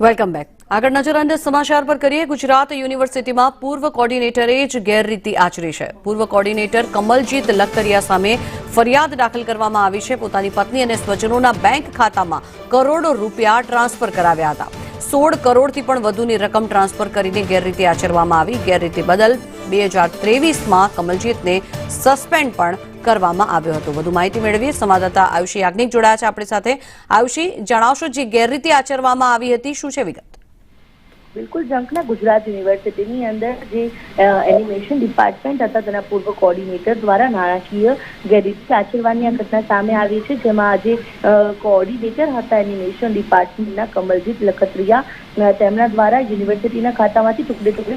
Welcome back. આગળ નજર અંદાજ સમાચાર પર કરીએ। ગુજરાત યુનિવર્સિટીમાં પૂર્વ કોર્ડિનેટરે જ ગેરરીતિ આચરી છે। પૂર્વ કોર્ડિનેટર કમલજીત લખતરિયા સામે ફરિયાદ દાખલ કરવામાં આવી છે। પોતાની પત્ની અને સ્વજનોના બેંક ખાતામાં કરોડો રૂપિયા ટ્રાન્સફર કરાવ્યા હતા। 16 કરોડથી પણ વધુની રકમ ટ્રાન્સફર કરીને ગેરરીતિ આચરવામાં આવી। ગેરરીતિ બદલ 2023માં કમલજીતને સસ્પેન્ડ પણ કરવામાં આવ્યો હતો। વધુ માહિતી મેળવીએ। સંવાદદાતા આયુષી યાજ્ઞિક જોડાયા છે આપણી સાથે। આયુષી, જણાવશો જે ગેરરીતિ આચરવામાં આવી હતી, શું છે વિગત? बिल्कुल जंकना गुजरात यूनिवर्सिटी अंदर जे एनिमेशन डिपार्टमेंट था तेना पूर्व कोऑर्डिनेटर द्वारा नाणाकीय गैररीति आचरवानी आ घटना सामे आवी छे। जेमां आज कोऑर्डिनेटर था एनिमेशन डिपार्टमेंटना कमलजीत लखतरिया તેમના દ્વારા યુનિવર્સિટીના ખાતામાંથી ટુકડે ટુકડે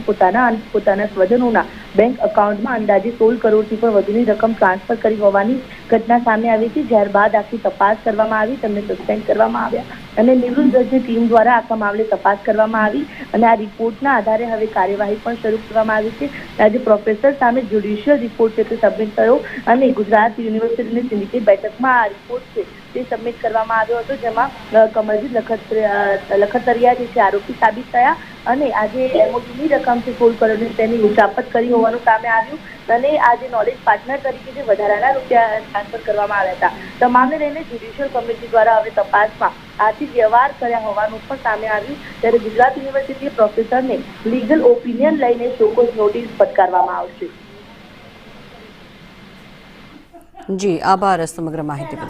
પોતાના સ્વજનોના બેંક અકાઉન્ટમાં અંદાજે 16 કરોડથી પણ વધુની રકમ ટ્રાન્સફર કરી હોવાની ઘટના સામે આવી હતી। ત્યારબાદ આખી તપાસ કરવામાં આવી, તેમને સસ્પેન્ડ કરવામાં આવ્યા અને નિવૃત્ત જજની ટીમ દ્વારા આખા મામલે તપાસ કરવામાં આવી અને આ રિપોર્ટના આધારે હવે કાર્યવાહી પણ શરૂ કરવામાં આવી છે। આજે પ્રોફેસર સામે જ્યુડિશિયલ રિપોર્ટ છે તે સબમિટ થયો અને ગુજરાત યુનિવર્સિટીની સિન્ડિકેટ બેઠકમાં આ રિપોર્ટ છે તે સબમિટ કરવામાં આવ્યો હતો, જેમાં કમલજીત લખતરિયા જે છે આરોપી સાબિત થયા અને આજે એમઓયુની રકમ છે 16 કરોડની તેની ઉચાપત કરી હોવાનું સામે આવ્યું અને આજે નોલેજ પાર્ટનર તરીકે જે વધારાના રૂપિયા ટ્રાન્સફર કરવામાં આવ્યા હતા તમામને લઈને જ્યુડિશિયલ કમિટી દ્વારા હવે તપાસમાં આર્થિક વ્યવહાર કર્યા હોવાનું પણ સામે આવ્યું। ત્યારે ગુજરાત યુનિવર્સિટીએ પ્રોફેસરને લીગલ ઓપિનિયન લઈને શોકોઝ નોટિસ ફટકારવામાં આવશે। જી આભાર સમગ્ર માહિતી બદલ।